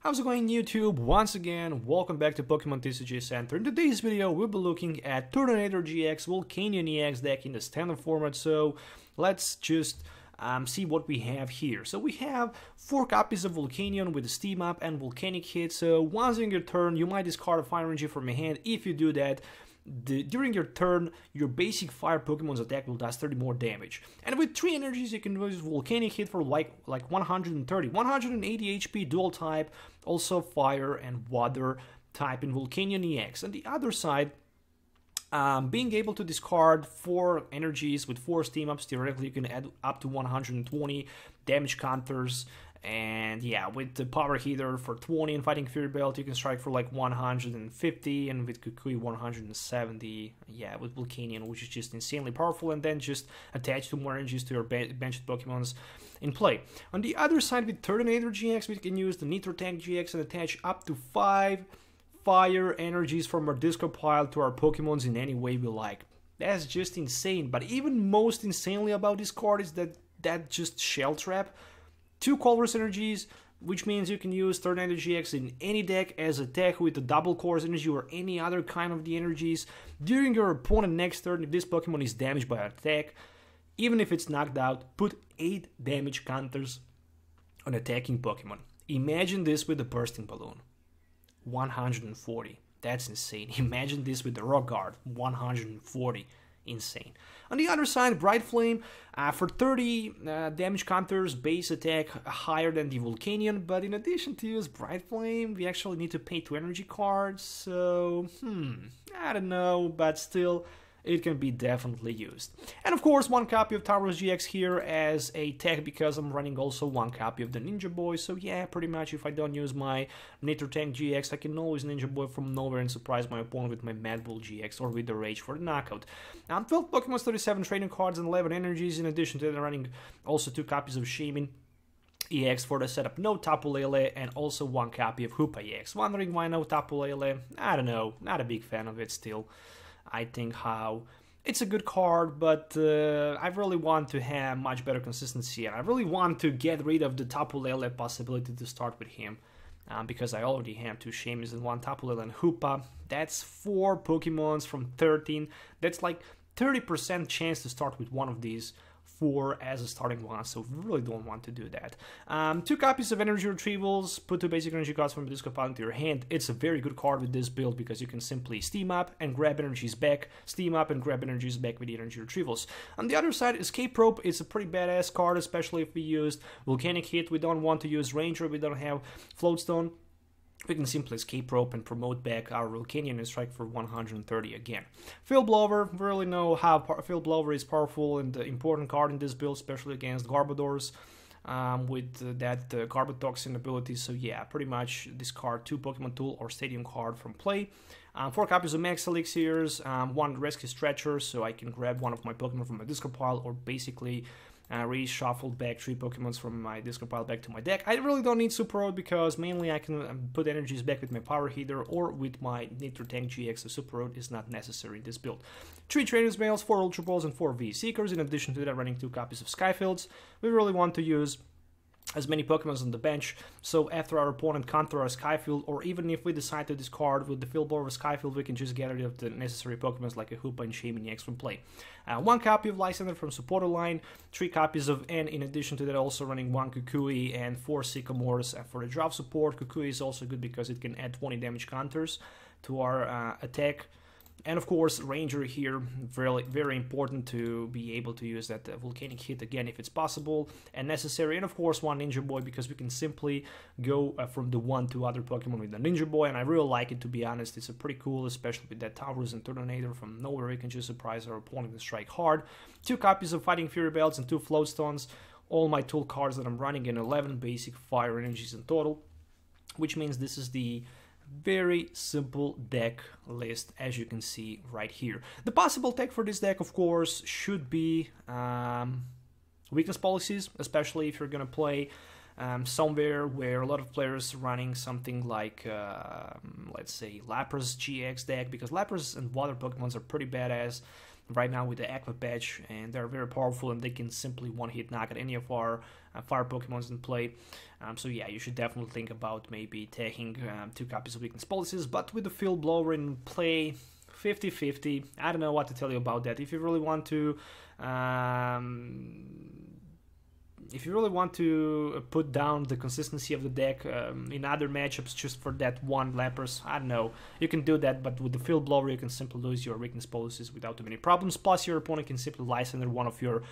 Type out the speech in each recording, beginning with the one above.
How's it going, YouTube? Once again, welcome back to Pokemon TCG Center. In today's video, we'll be looking at Turtonator-GX Volcanion-EX deck in the standard format, so let's just see what we have here. So we have 4 copies of Volcanion with a Steam Up and Volcanic Hit, so once in your turn, you might discard a Fire Energy from your hand. If you do that, during your turn, your basic fire Pokemon's attack will do 30 more damage. And with 3 energies, you can use Volcanic Hit for like 130, 180 HP dual type, also fire and water type in Volcanion-EX. On the other side, being able to discard 4 energies with 4 Steam Ups, theoretically you can add up to 120 damage counters. And yeah, with the Power Heater for 20 and Fighting Fury Belt, you can strike for like 150, and with Kukui 170. Yeah, with Volcanion, which is just insanely powerful, and then just attach 2 more energies to your benched Pokemons in play. On the other side, with Turtonator-GX, we can use the Nitrotank-GX and attach up to 5 fire energies from our discard pile to our Pokemons in any way we like. That's just insane, but even most insanely about this card is that just Shell Trap. 2 Colress energies, which means you can use Turtonator-GX in any deck as attack with a double Colress energy or any other kind of the energies. During your opponent's next turn, if this Pokemon is damaged by attack, even if it's knocked out, put 8 damage counters on attacking Pokemon. Imagine this with the Bursting Balloon. 140. That's insane. Imagine this with the Rock Guard. 140. Insane. On the other side, Bright Flame for 30 damage counters, base attack higher than the Volcanion, but in addition to use Bright Flame, we actually need to pay 2 energy cards, so I don't know, but still it can be definitely used. And of course, 1 copy of Tauros-GX here as a tech, because I'm running also 1 copy of the Ninja Boy, so yeah, pretty much if I don't use my Nitrotank-GX, I can always Ninja Boy from nowhere and surprise my opponent with my Mad Bull GX or with the Rage for the knockout. 12 Pokemon, 37 trading cards and 11 energies. In addition to that, I'm running also 2 copies of Shaymin-EX for the setup, no Tapu Lele, and also 1 copy of Hoopa-EX. Wondering why no Tapu Lele? I don't know, not a big fan of it still. I think how it's a good card, but I really want to have much better consistency, and I really want to get rid of the Tapu Lele possibility to start with him, because I already have 2 Shaymins and 1 Tapu Lele and Hoopa. That's 4 Pokemons from 13. That's like 30% chance to start with one of these 4 as a starting one, so we really don't want to do that. 2 copies of Energy Retrievals, put 2 basic energy cards from the discard pile into your hand. It's a very good card with this build because you can simply Steam Up and grab energies back, Steam Up and grab energies back with the Energy Retrievals. On the other side, Escape Rope is a pretty badass card, especially if we used Volcanic Hit. We don't want to use Ranger, we don't have Float Stone. We can simply Escape Rope and promote back our Volcanion and strike for 130 again. Field Blower, we really know how Field Blower is powerful and important card in this build, especially against Garbodors with that Garbotoxin ability. So yeah, pretty much discard 2 Pokemon Tool or Stadium card from play. 4 copies of Max Elixirs, 1 Rescue Stretcher, so I can grab one of my Pokemon from my discard pile or basically reshuffled back 3 Pokemons from my discard pile back to my deck. I really don't need Super Road because mainly I can put energies back with my Power Heater or with my Nitrotank-GX, so Super Road is not necessary in this build. 3 Trainers Mails, 4 Ultra Balls, and 4 V Seekers. In addition to that, running 2 copies of Sky Fields. We really want to use as many Pokemons on the bench, so after our opponent counter our Sky Field, or even if we decide to discard with the Field Blower Sky Field, we can just get rid of the necessary Pokemons like a Hoopa and Shaymin-EX from play. 1 copy of Lysandre from supporter line, 3 copies of N. In addition to that, also running 1 Kukui and 4 Sycamores for the draft support. Kukui is also good because it can add 20 damage counters to our attack. And of course, Ranger here, very important to be able to use that Volcanic Hit again if it's possible and necessary. And of course, 1 Ninja Boy, because we can simply go from the 1 to other Pokemon with the Ninja Boy. And I really like it, to be honest. It's a pretty cool, especially with that Tauros and Turtonator from nowhere. We can just surprise our opponent and strike hard. 2 copies of Fighting Fury Belts and 2 Float Stones. All my tool cards that I'm running, and 11 basic fire energies in total, which means this is the very simple deck list, as you can see right here. The possible tech for this deck, of course, should be weakness policies, especially if you're gonna play somewhere where a lot of players running something like, let's say, Lapras GX deck, because Lapras and water Pokemons are pretty badass. right now with the Aqua patch, and they're very powerful and they can simply one-hit knock at any of our fire Pokemons in play. So yeah, you should definitely think about maybe taking 2 copies of weakness policies, but with the Field Blower in play, 50-50. I don't know what to tell you about that. If you really want to put down the consistency of the deck in other matchups just for that one Lapras, I don't know, you can do that, but with the Field Blower you can simply lose your weakness policies without too many problems, plus your opponent can simply Lysandre one of your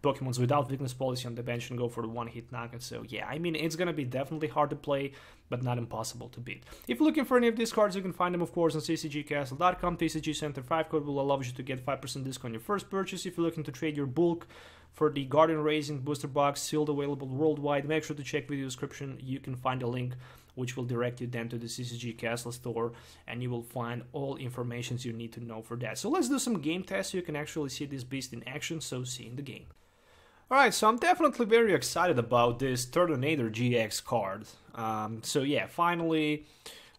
Pokemons without weakness policy on the bench and go for the one-hit knockout. So yeah, I mean, it's gonna be definitely hard to play, but not impossible to beat. If you're looking for any of these cards, you can find them, of course, on ccgcastle.com. TCG Center 5 code will allow you to get 5% discount on your first purchase. If you're looking to trade your bulk for the Guardian Raising booster box, sealed, available worldwide, make sure to check video description. You can find a link which will direct you then to the CCG Castle store, and you will find all information you need to know for that. So let's do some game tests so you can actually see this beast in action, so see you in the game. Alright, so I'm definitely very excited about this Turtonator-GX card. So yeah, finally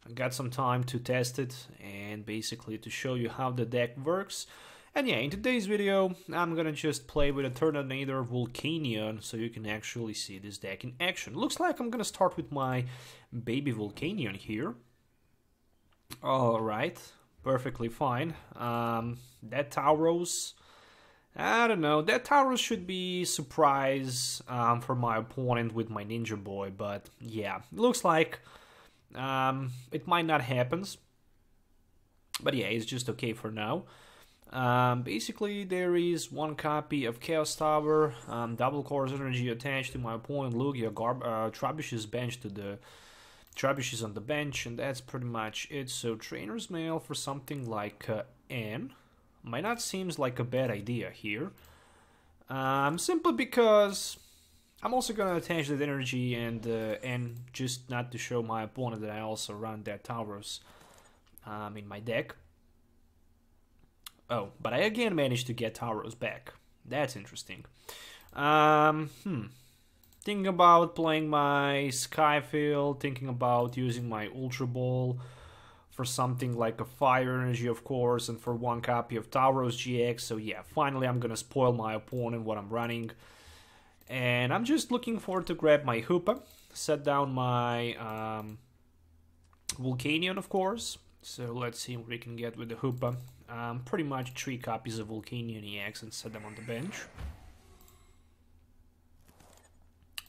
I got some time to test it and basically to show you how the deck works. And yeah, in today's video I'm gonna just play with a Turtonator Volcanion so you can actually see this deck in action. Looks like I'm gonna start with my baby Volcanion here. Alright, perfectly fine. That Tauros, I don't know, that Tauros should be surprise for my opponent with my Ninja Boy, but yeah, looks like it might not happen. But yeah, it's just okay for now. Basically, there is 1 copy of Chaos Tower, double course energy attached to my opponent Lugia, Trebuch's bench to the Trebuch's on the bench, and that's pretty much it. So Trainer's Mail for something like N might not seems like a bad idea here, simply because I'm also gonna attach that energy and just not to show my opponent that I also run that Tauros in my deck. Oh, but I again managed to get Tauros back. That's interesting. Thinking about playing my Sky Field, thinking about using my Ultra Ball for something like a Fire Energy, of course, and for 1 copy of Tauros-GX. So yeah, finally I'm gonna spoil my opponent what I'm running. And I'm just looking forward to grab my Hoopa, set down my Volcanion, of course. So let's see what we can get with the Hoopa. Pretty much 3 copies of Volcanion-EX and set them on the bench.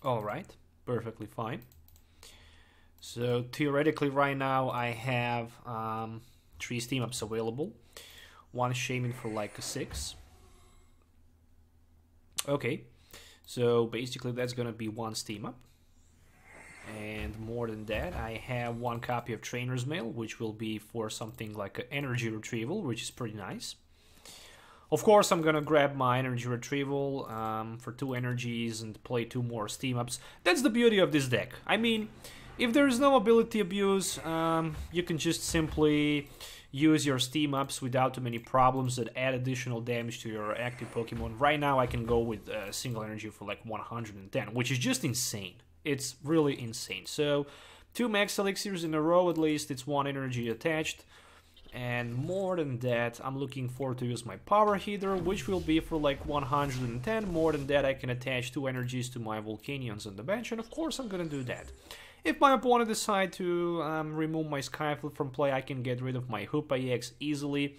Alright, perfectly fine. So theoretically right now I have 3 steam ups available. 1 Shaymin for like a 6. Okay, so basically that's gonna be 1 steam up. And more than that, I have 1 copy of Trainer's Mail, which will be for something like an Energy Retrieval, which is pretty nice. Of course, I'm gonna grab my Energy Retrieval for 2 energies and play 2 more steam ups. That's the beauty of this deck. I mean, if there is no ability abuse, you can just simply use your steam ups without too many problems that add additional damage to your active Pokemon. Right now I can go with a single energy for like 110, which is just insane. It's really insane. So 2 max elixirs in a row at least, it's 1 energy attached. And more than that, I'm looking forward to use my power heater, which will be for like 110. More than that, I can attach 2 energies to my Volcanions on the bench, and of course I'm gonna do that. If my opponent decides to remove my Sky Field from play, I can get rid of my Hoopa-EX easily.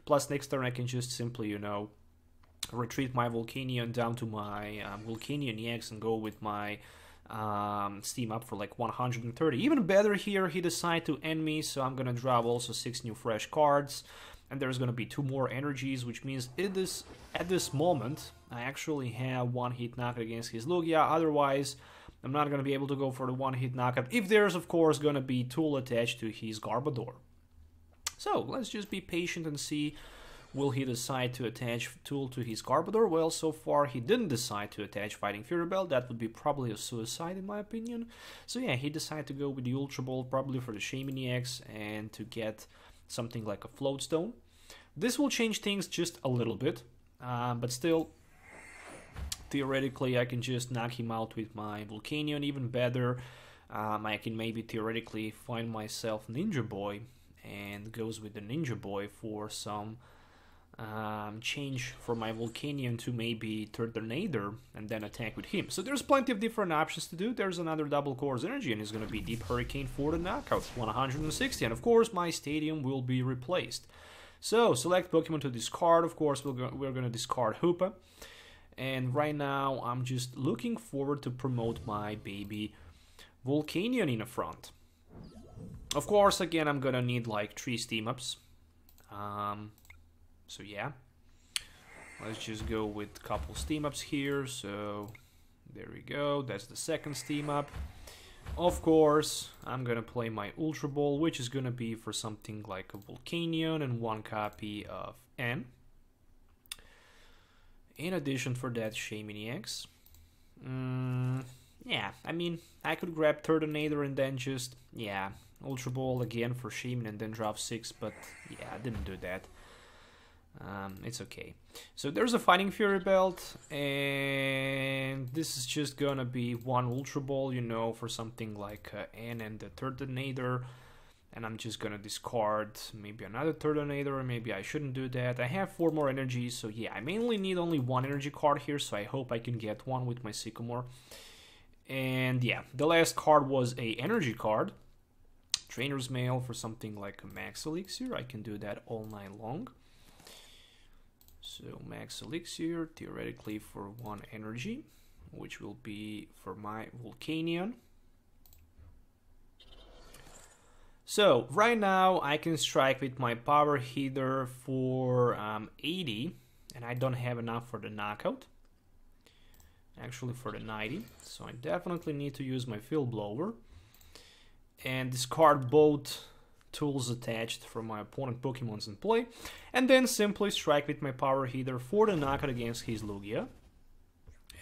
Plus next turn I can just simply, you know, retreat my Volcanion down to my Volcanion-EX and go with my steam up for like 130. Even better here, he decided to end me, so I'm gonna draw also 6 new fresh cards. And there's gonna be 2 more energies, which means at this moment, I actually have 1-hit knockout against his Lugia. Otherwise, I'm not gonna be able to go for the 1-hit knockout. If there's, of course, gonna be tool attached to his Garbodor. So, let's just be patient and see, will he decide to attach tool to his Garbodor? Well, so far he didn't decide to attach Fighting Fury Bell. That would be probably a suicide in my opinion. So yeah, he decided to go with the Ultra Ball, probably for the Shaymin-EX, and to get something like a Float Stone. This will change things just a little bit, but still, theoretically I can just knock him out with my Volcanion. Even better, I can maybe theoretically find myself Ninja Boy, and goes with the Ninja Boy for some change from my Volcanion to maybe Turtonator and then attack with him. So there's plenty of different options to do. There's another double Course Energy, and it's going to be Deep Hurricane for the knockout, 160. And of course, my Stadium will be replaced. So select Pokemon to discard. Of course, we're going to discard Hoopa. And right now, I'm just looking forward to promote my baby Volcanion in the front. Of course, again, I'm going to need like 3 steam-ups. So yeah, let's just go with a couple steam-ups here. So there we go, that's the second steam-up. Of course, I'm gonna play my Ultra Ball, which is gonna be for something like a Volcanion and 1 copy of N. In addition for that, Shaymin-EX. Yeah, I mean, I could grab Turtonator and then just, yeah, Ultra Ball again for Shaymin and then drop 6, but yeah, I didn't do that. It's okay. So there's a Fighting Fury belt, and this is just gonna be 1 Ultra Ball, you know, for something like N and the Turtonator. And I'm just gonna discard maybe another Turtonator, or maybe I shouldn't do that. I have 4 more energies, so yeah, I mainly need only 1 energy card here, so I hope I can get 1 with my Sycamore. And yeah, the last card was a energy card. Trainer's Mail for something like a Max Elixir. I can do that all night long. So Max Elixir, theoretically for 1 energy, which will be for my Volcanion. So right now I can strike with my Power Heater for 80, and I don't have enough for the knockout. Actually for the 90, so I definitely need to use my Field Blower and discard both tools attached from my opponent Pokemons in play, and then simply strike with my Power Heater for the knockout against his Lugia.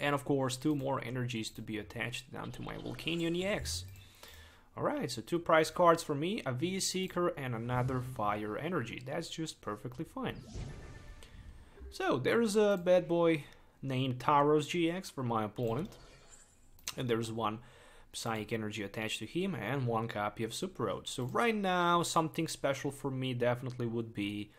And of course 2 more energies to be attached down to my Volcanion-EX. Alright, so 2 prize cards for me, a V-Seeker and another Fire Energy. That's just perfectly fine. So there's a bad boy named Tauros-GX for my opponent, and there's 1 Psychic Energy attached to him and 1 copy of Super Road. So right now, something special for me definitely would be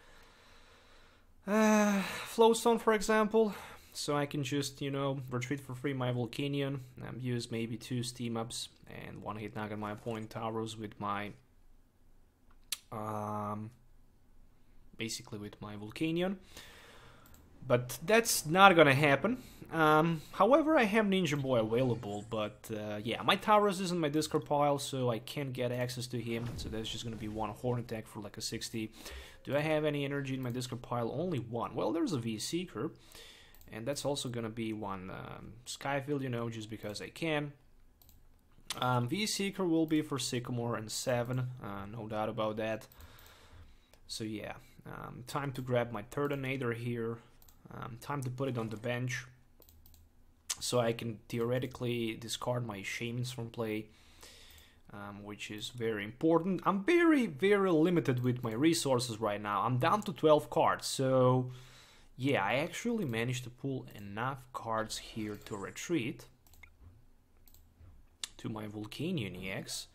Float Stone, for example. So I can just, you know, retreat for free my Volcanion, use maybe 2 steam-ups and 1 hit knock on my opponent Tauros with my, basically with my Volcanion. But that's not gonna happen. However, I have Ninja Boy available, but yeah, my Tauros is in my discard pile, so I can't get access to him. So that's just gonna be 1 Horn Attack for like a 60. Do I have any energy in my discard pile? Only 1. Well, there's a V-Seeker, and that's also gonna be 1 Sky Field, you know, just because I can. V-Seeker will be for Sycamore and 7, no doubt about that. So yeah, time to grab my Turtonator here. Time to put it on the bench, so I can theoretically discard my Shaymins from play, which is very important. I'm very limited with my resources right now. I'm down to 12 cards, so yeah, I actually managed to pull enough cards here to retreat to my Volcanion-EX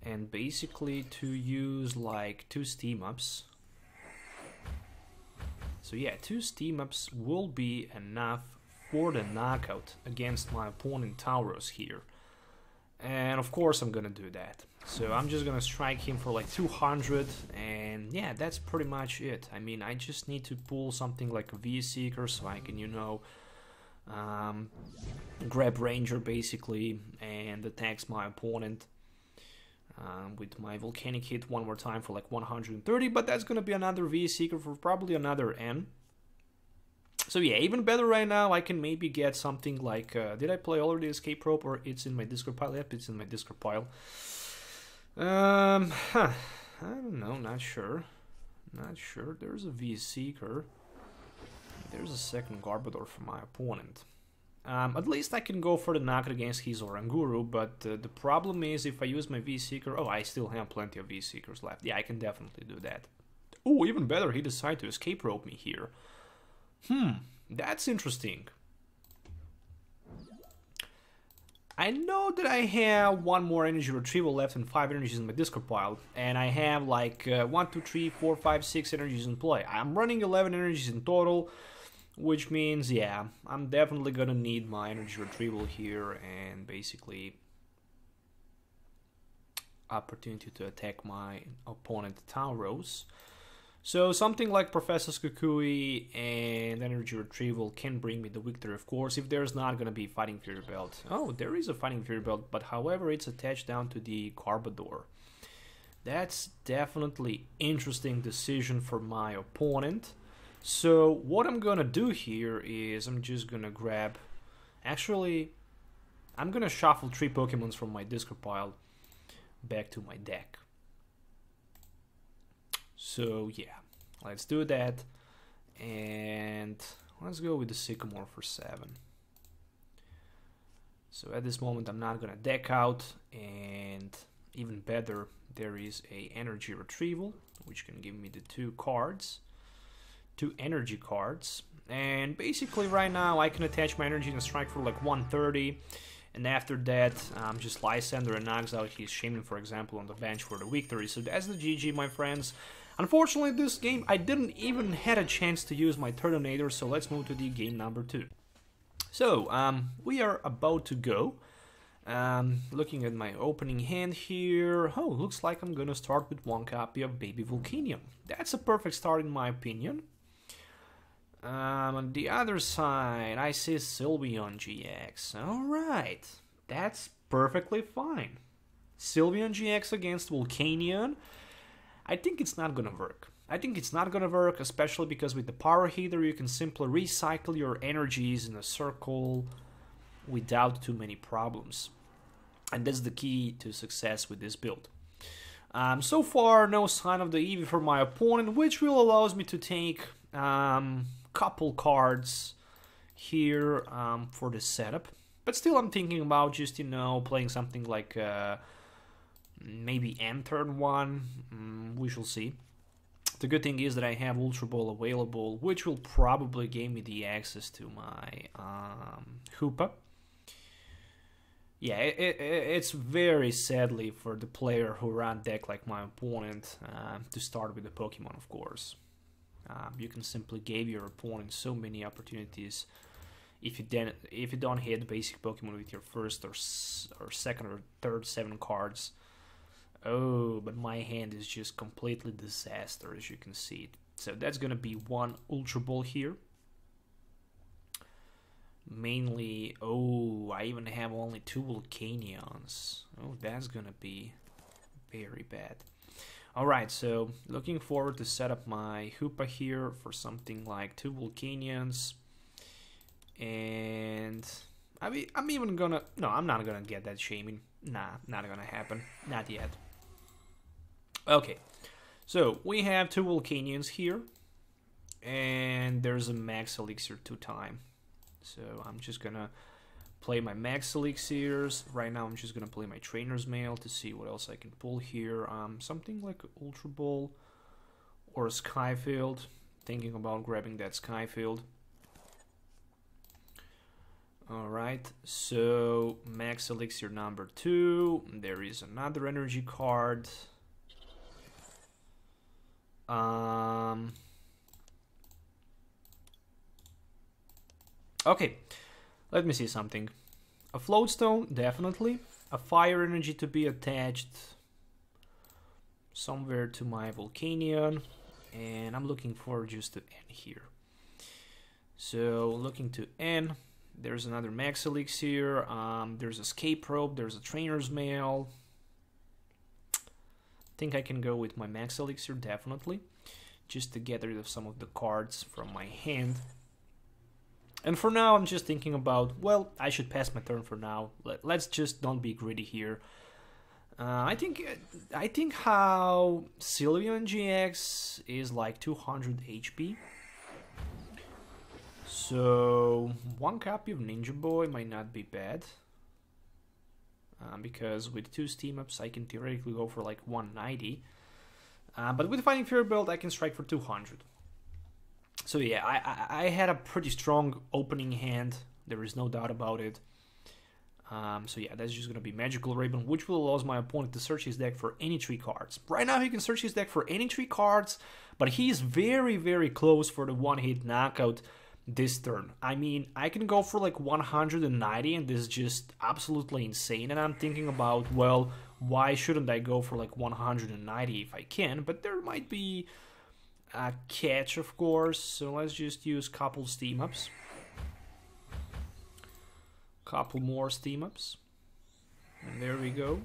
and basically to use like 2 steam-ups. So yeah, 2 steam-ups will be enough for the knockout against my opponent Tauros here. And of course I'm gonna do that. So I'm just gonna strike him for like 200, and yeah, that's pretty much it. I mean, I just need to pull something like a V-Seeker so I can, you know, grab Ranger basically and attacks my opponent. With my Volcanic hit 1 more time for like 130, but that's gonna be another V-Seeker for probably another N. So yeah, even better right now, I can maybe get something like, did I play already Escape Rope, or it's in my discard pile? Yep, it's in my discard pile. I don't know, not sure. Not sure. There's a V-Seeker. There's a second Garbodor for my opponent. At least I can go for the knockout against his Oranguru, but the problem is if I use my V-Seeker... Oh, I still have plenty of V-Seekers left. Yeah, I can definitely do that. Oh, even better, he decided to Escape Rope me here. That's interesting. I know that I have one more energy retrieval left and 5 energies in my discard pile, and I have like 1, 2, 3, 4, 5, 6 energies in play. I'm running 11 energies in total, which means, yeah, I'm definitely gonna need my energy retrieval here and basically opportunity to attack my opponent Tauros. So something like Professor Kukui and Energy Retrieval can bring me the victory, of course, if there's not going to be Fighting Fury Belt. Oh, there is a Fighting Fury Belt, but however, it's attached down to the Carbador. That's definitely interesting decision for my opponent. So what I'm going to do here is I'm just going to grab... Actually, I'm going to shuffle 3 Pokemons from my discard pile back to my deck. So yeah, let's do that, and let's go with the Sycamore for 7. So at this moment I'm not gonna deck out, and even better, there is a energy retrieval which can give me the 2 cards, 2 energy cards, and basically right now I can attach my energy and strike for like 130. And after that, just Lysandre and knocks out his Shaymin, for example, on the bench for the victory. So that's the GG, my friends. Unfortunately, this game, I didn't even had a chance to use my Turtonator, so let's move to the game number 2. So, we are about to go. Looking at my opening hand here, oh, looks like I'm gonna start with 1 copy of Baby Volcanion. That's a perfect start in my opinion. On the other side, I see Sylveon-GX. Alright, that's perfectly fine. Sylveon-GX against Volcanion. I think it's not gonna work. I think it's not gonna work, especially because with the power heater you can simply recycle your energies in a circle without too many problems. And that's the key to success with this build. So far, no sign of the Eevee for my opponent, which will allows me to take couple cards here for the setup. But still I'm thinking about just, you know, playing something like maybe M turn 1. We shall see. The good thing is that I have Ultra Ball available, which will probably give me the access to my Hoopa. Yeah, it's very sadly for the player who ran deck like my opponent to start with the Pokemon, of course. You can simply give your opponent so many opportunities if you don't hit basic Pokemon with your first or second or third 7 cards. Oh, but my hand is just completely disaster, as you can see. So that's gonna be 1 Ultra Ball here. Mainly, oh, I even have only 2 Volcanions. Oh, that's gonna be very bad. Alright, so looking forward to set up my Hoopa here for something like 2 Volcanions. And I'm even gonna... No, I'm not gonna get that Shaymin. Nah, not gonna happen. Not yet. Okay, so we have 2 Volcanions here. And there's a Max Elixir 2 time. So I'm just gonna play my Max Elixirs. Right now I'm just gonna play my Trainer's Mail to see what else I can pull here. Something like Ultra Ball or Sky Field. Thinking about grabbing that Sky Field. Alright, so Max Elixir number 2. There is another energy card. Okay, let me see something. A Float Stone, definitely. A Fire Energy to be attached somewhere to my Volcanion. And I'm looking for just to N here. So, looking to N. There's another Max Elixir. There's Escape Rope. There's a Trainer's Mail. I think I can go with my Max Elixir, definitely. Just to get rid of some of the cards from my hand. And for now, I'm just thinking about, well, I should pass my turn for now. Let's just don't be greedy here. I think how Sylveon-GX is like 200 HP. So 1 copy of Ninja Boy might not be bad. Because with 2 steam ups, I can theoretically go for like 190. But with Fighting Fury build, I can strike for 200. So yeah, I had a pretty strong opening hand. There is no doubt about it. So yeah, that's just going to be Magical Ribbon, which will allow my opponent to search his deck for any 3 cards. Right now he can search his deck for any 3 cards, but he's very, very close for the one-hit knockout this turn. I mean, I can go for like 190, and this is just absolutely insane. And I'm thinking about, well, why shouldn't I go for like 190 if I can? But there might be a catch, of course. So let's just use couple steam ups. Couple more steam ups. And there we go.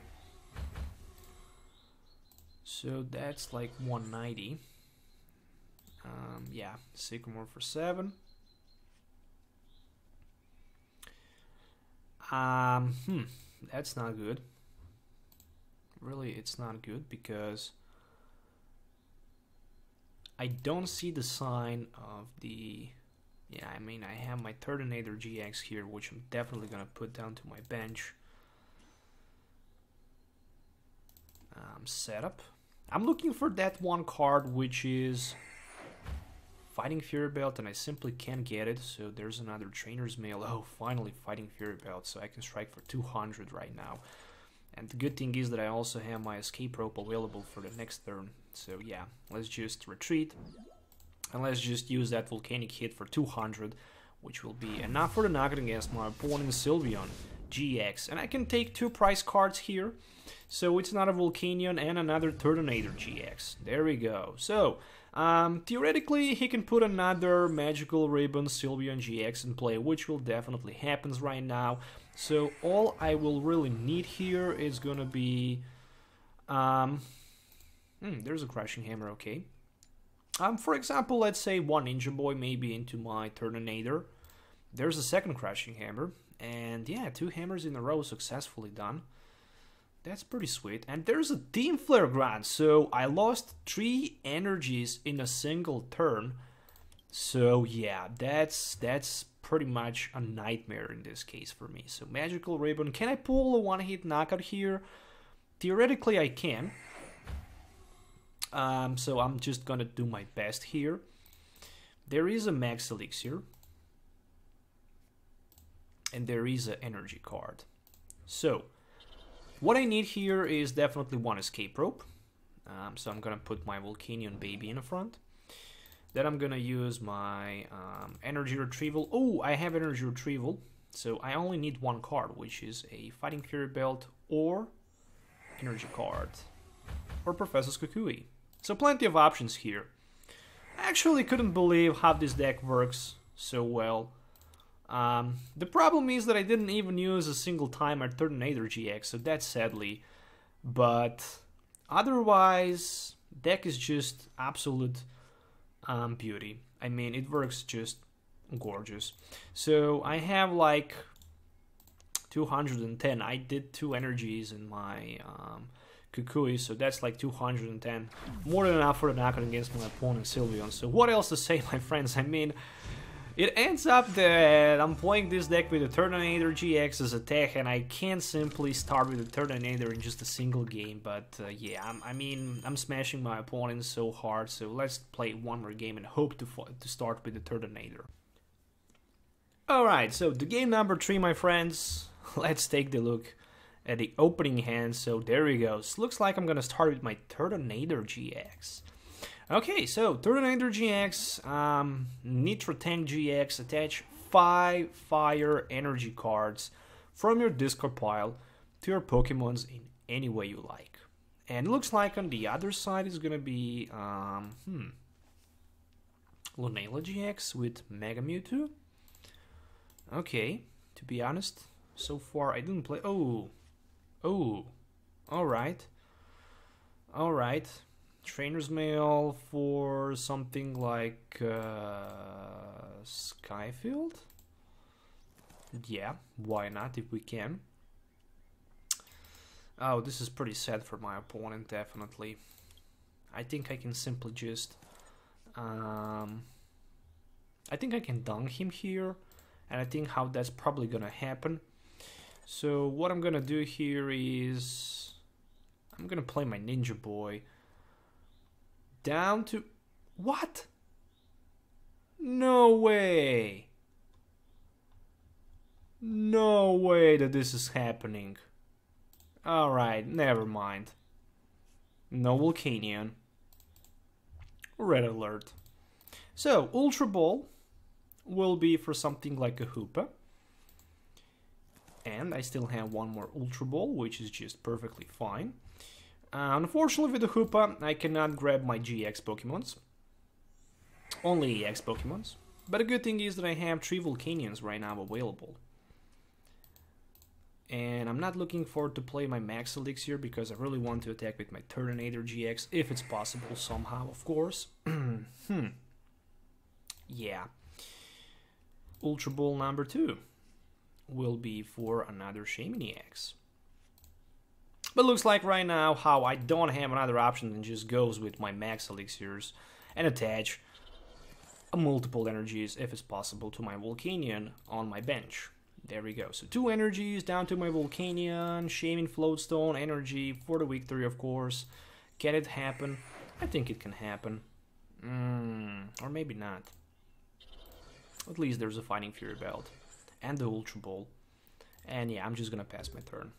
So that's like 190. Yeah, Sycamore for 7. That's not good. Really, it's not good because I don't see the sign of the... Yeah, I mean, I have my Turtonator-GX here, which I'm definitely going to put down to my bench. Setup. I'm looking for that one card, which is Fighting Fury Belt, and I simply can't get it. So there's another Trainer's Mail. Oh, finally Fighting Fury Belt, so I can strike for 200 right now. And the good thing is that I also have my Escape Rope available for the next turn. So yeah, let's just retreat. And let's just use that Volcanic hit for 200, which will be enough for the knockout against my opponent Sylveon-GX. And I can take 2 prize cards here. So it's another Volcanion and another Turtonator-GX. There we go. So, theoretically, he can put another Magical Ribbon Sylveon-GX in play, which will definitely happen right now. So all I will really need here is gonna be... there's a Crushing Hammer, okay. For example, let's say one Ninja Boy maybe into my Turtonator. There's a second Crushing Hammer. And yeah, 2 hammers in a row successfully done. That's pretty sweet. And there's a Team Flare Grant. So I lost 3 energies in a single turn. So yeah, that's pretty much a nightmare in this case for me. So Magical Ribbon. Can I pull a one-hit knockout here? Theoretically I can. So I'm just gonna do my best here. There is a Max Elixir. And there is an energy card. So, what I need here is definitely one Escape Rope. So I'm gonna put my Volcanion baby in the front. Then I'm gonna use my Energy Retrieval. Oh, I have Energy Retrieval. So I only need 1 card, which is a Fighting Fury Belt or Energy card. Or Professor Kukui. So plenty of options here. I actually couldn't believe how this deck works so well. The problem is that I didn't even use a single time our Turtonator-GX, so that's sadly. But otherwise, deck is just absolute beauty. I mean, it works just gorgeous. So I have like 210. I did 2 energies in my Kukui, so that's like 210. More than enough for the knockout against my opponent Sylveon. So what else to say, my friends? I mean, it ends up that I'm playing this deck with the Turtonator-GX as attack, and I can't simply start with the Turtonator in just a single game. But yeah, I'm smashing my opponent so hard. So let's play one more game and hope to start with the Turtonator. Alright, so the game number 3, my friends. Let's take the look at the opening hand. So there we go. So looks like I'm gonna start with my Turtonator-GX. Okay, so Turtonator-GX, Nitro Tank GX, attach 5 fire energy cards from your discard pile to your Pokemons in any way you like. And looks like on the other side is gonna be Lunala GX with Mega Mewtwo. Okay, to be honest, so far I didn't play. Oh, alright. Trainer's Mail for something like Sky Field? Yeah, why not if we can. Oh, this is pretty sad for my opponent, definitely. I think I can simply just... I think I can dunk him here, and I think how that's probably gonna happen. So what I'm gonna do here is... I'm gonna play my Ninja Boy down to... What? No way! No way that this is happening. Alright, never mind. No Volcanion. Red alert. So, Ultra Ball will be for something like a Hoopa. And I still have one more Ultra Ball, which is just perfectly fine. Unfortunately with the Hoopa, I cannot grab my GX Pokemons. Only EX Pokemons. But the good thing is that I have 3 Volcanions right now available. And I'm not looking forward to play my Max Elixir because I really want to attack with my Turtonator-GX, if it's possible somehow, of course. Yeah. Ultra Ball number 2 will be for another Shaymin-EX. But looks like right now how I don't have another option than just goes with my Max Elixirs and attach multiple energies, if it's possible, to my Volcanion on my bench. There we go. So 2 energies down to my Volcanion, Shaymin Float Stone energy for the victory, of course. Can it happen? I think it can happen. Or maybe not. At least there's a Fighting Fury Belt and the Ultra Ball. And yeah, I'm just gonna pass my turn.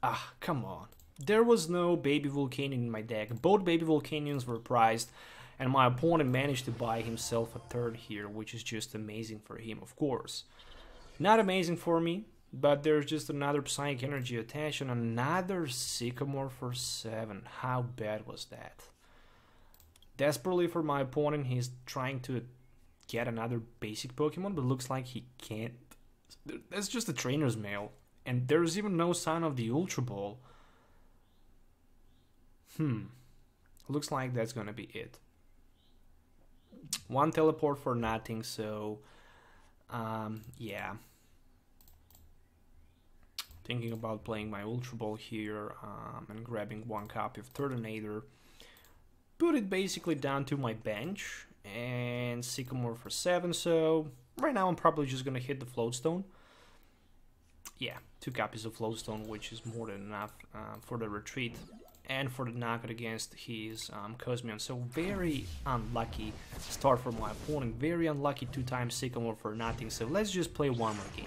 Ah, come on. There was no Baby Volcanion in my deck. Both Baby Volcanions were prized, and my opponent managed to buy himself a third here, which is just amazing for him, of course. Not amazing for me, but there's just another Psychic Energy attached and another Sycamore for 7. How bad was that? Desperately for my opponent, he's trying to get another basic Pokemon, but looks like he can't. That's just a trainer's mail, and there's even no sign of the Ultra Ball. Looks like that's gonna be it. 1 teleport for nothing, so yeah. Thinking about playing my Ultra Ball here and grabbing 1 copy of Turtonator. Put it basically down to my bench and Sycamore for 7, so right now I'm probably just gonna hit the Float Stone. Yeah, 2 copies of Float Stone, which is more than enough for the retreat and for the knockout against his Cosmion. So very unlucky start for my opponent. Very unlucky 2 times Sycamore for nothing. So let's just play 1 more game.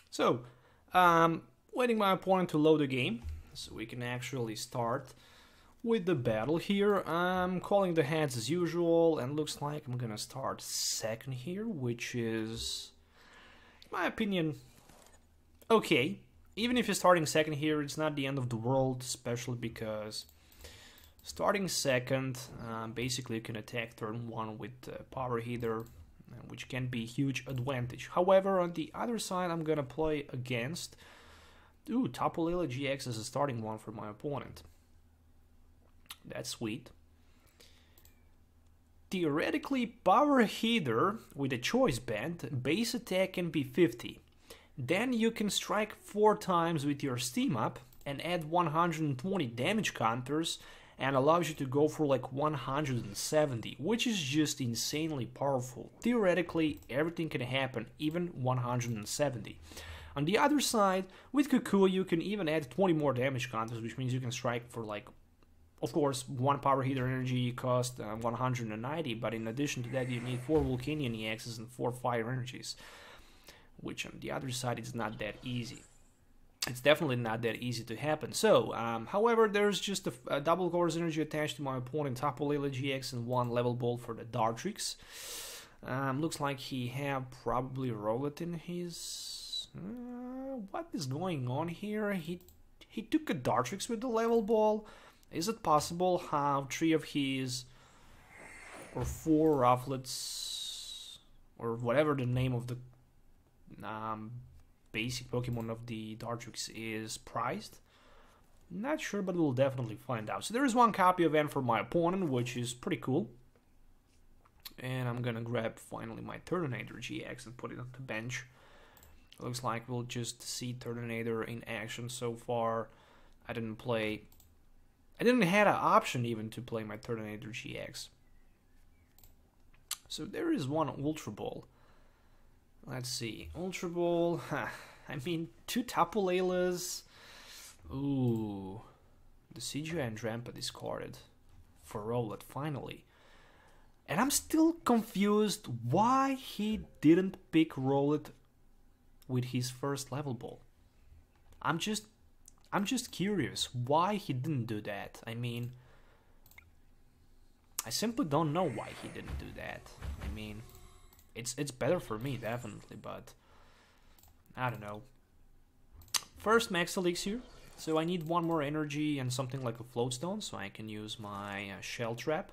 So, waiting my opponent to load the game so we can actually start with the battle here. I'm calling the heads as usual, and looks like I'm gonna start second here, which is, in my opinion, okay. Even if you're starting second here, it's not the end of the world, especially because starting second, basically you can attack turn 1 with Power Heater, which can be a huge advantage. However, on the other side, I'm gonna play against Tapu Lele GX as a starting one for my opponent. That's sweet. Theoretically, Power Heater with a choice band, base attack can be 50. Then you can strike 4 times with your Steam Up and add 120 damage counters and allows you to go for like 170, which is just insanely powerful. Theoretically, everything can happen, even 170. On the other side, with Kukui, you can even add 20 more damage counters, which means you can strike for like, of course, 1 Power Heater energy cost 190, but in addition to that, you need 4 Volcanion EXs and 4 Fire energies, which on the other side is not that easy. It's definitely not that easy to happen. So, however, there's just a double Course energy attached to my opponent, Tapu Lele GX, and 1 level ball for the Dartrix. Looks like he have probably Rowlet in his... what is going on here? He took a Dartrix with the level ball. Is it possible how 3 of his, or 4 Rufflets, or whatever the name of the basic Pokemon of the Dartrix is prized? Not sure, but we'll definitely find out. So there is 1 copy of N for my opponent, which is pretty cool. And I'm gonna grab finally my Turtonator-GX and put it on the bench. Looks like we'll just see Turtonator in action so far. I didn't have an option even to play my Turtonator-GX. So there is 1 Ultra Ball. Let's see, Ultra Ball, I mean, 2 Tapu Leles. Ooh, the CGI and Drampa discarded for Rowlet, finally. And I'm still confused why he didn't pick Rowlet with his first level ball. I'm just curious why he didn't do that. I mean, I simply don't know why he didn't do that. I mean, it's better for me, definitely, but I don't know. First max elixir, so I need one more energy and something like a float stone, so I can use my shell trap.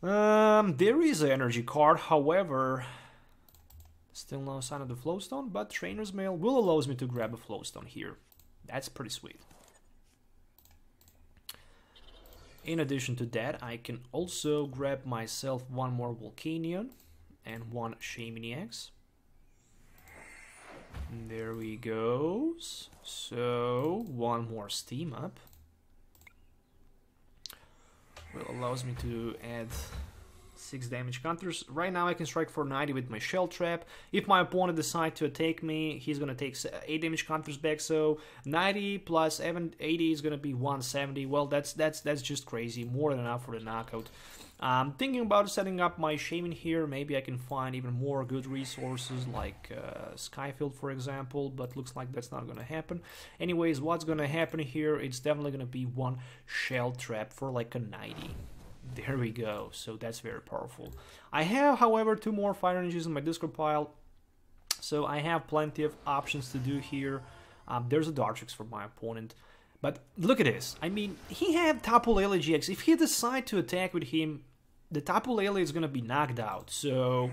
There is an energy card, however, still no sign of the float stone, but Trainer's Mail will allow me to grab a float stone here. That's pretty sweet. In addition to that, I can also grab myself one more Volcanion and one Shaymin-EX. There we go. So, one more steam up. Will allows me to add 6 damage counters. Right now I can strike for 90 with my shell trap. If my opponent decides to attack me, he's gonna take 8 damage counters back, so 90 plus 80 is gonna be 170. Well, that's just crazy, more than enough for the knockout. Thinking about setting up my Shaymin here. Maybe I can find even more good resources like Sky Field, for example, but looks like that's not gonna happen. Anyways, what's gonna happen here, it's definitely gonna be one shell trap for like a 90. There we go, so that's very powerful. I have, however, 2 more fire energies in my discard pile, so I have plenty of options to do here. There's a Dartrix for my opponent, but look at this. I mean, he had Tapu Lele GX. If he decides to attack with him, the Tapu Lele is gonna be knocked out, so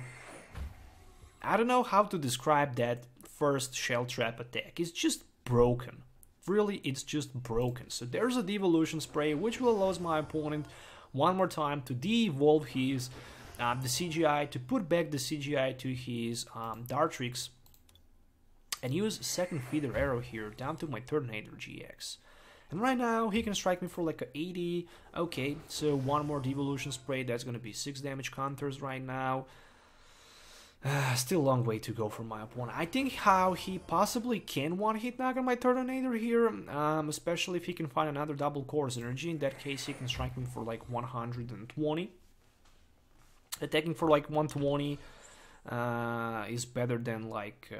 I don't know how to describe that first shell trap attack. It's just broken. Really, it's just broken. So there's a devolution spray, which will allow my opponent one more time to de-evolve his the CGI, to put back the CGI to his Dartrix, and use second feeder arrow here down to my Turtonator-GX. And right now he can strike me for like a 80. Okay, so one more devolution spray, that's gonna be 6 damage counters right now. Still a long way to go for my opponent. I think how he possibly can one-hit knock on my Turtonator here, especially if he can find another double course energy. In that case, he can strike me for like 120. Attacking for like 120 is better than like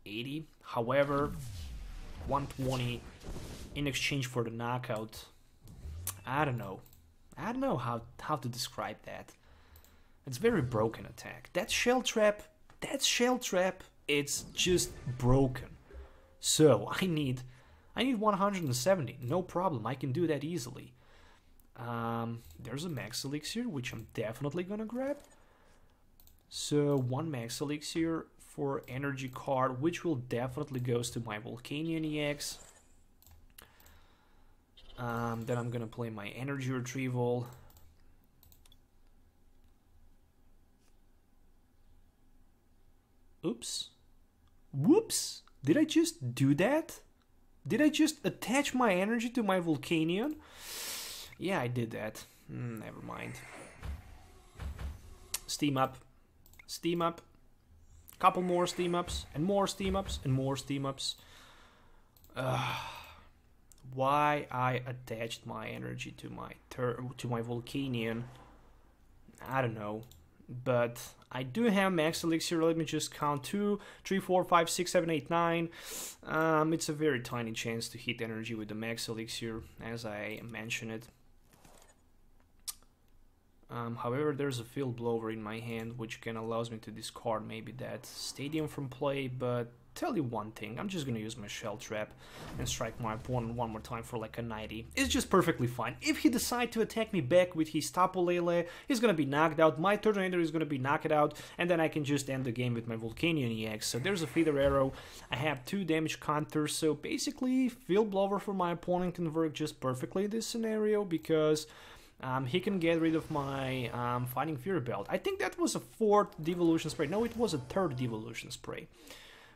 80. However, 120 in exchange for the knockout, I don't know. I don't know how to describe that. It's very broken attack. That shell trap, it's just broken. So I need 170. No problem. I can do that easily. There's a max elixir, which I'm definitely gonna grab. So 1 max elixir for energy card, which will definitely goes to my Volcanion-EX. Then I'm gonna play my energy retrieval. Oops. Whoops. Did I just do that? Did I just attach my energy to my Volcanion? Yeah, I did that. Never mind. Steam up. Steam up. Couple more steam ups. And more steam ups. And more steam ups. Why I attached my energy to my Volcanion, I don't know. But I do have max elixir. Let me just count 2, 3, 4, 5, 6, 7, 8, 9. It's a very tiny chance to hit energy with the max elixir, as I mentioned it. However, there's a Field Blower in my hand, which can allows me to discard maybe that Stadium from play, but tell you one thing, I'm just gonna use my shell trap and strike my opponent one more time for like a 90. It's just perfectly fine. If he decides to attack me back with his Tapu Lele, he's gonna be knocked out, my Turtonator is gonna be knocked out, and then I can just end the game with my Volcanion-EX. So there's a feeder arrow, I have 2 damage counters, so basically Field Blower for my opponent can work just perfectly in this scenario, because he can get rid of my Fighting Fury Belt. I think that was a 4th devolution spray. No, it was a 3rd devolution spray.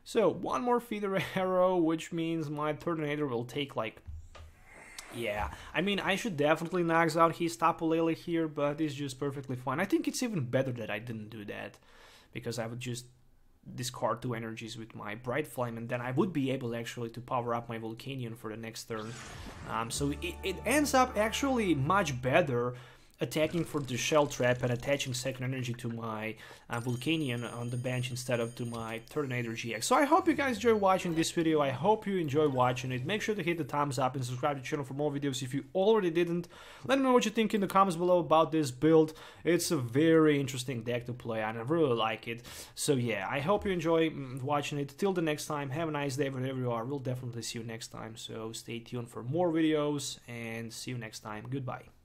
So, 1 more feeder arrow, which means my Turtonator will take like... Yeah, I mean, I should definitely knock out his Tapu Lele here, but it's just perfectly fine. I think it's even better that I didn't do that, because I would just discard 2 energies with my Bright Flame, and then I would be able actually to power up my Volcanion for the next turn. So it ends up actually much better attacking for the shell trap and attaching second energy to my Volcanion on the bench instead of to my Turtonator-GX. So I hope you guys enjoy watching this video. I hope you enjoy watching it. Make sure to hit the thumbs up and subscribe to the channel for more videos if you already didn't. Let me know what you think in the comments below about this build. It's a very interesting deck to play and I really like it. So yeah, I hope you enjoy watching it. Till the next time, have a nice day wherever you are. We'll definitely see you next time. So stay tuned for more videos and see you next time. Goodbye.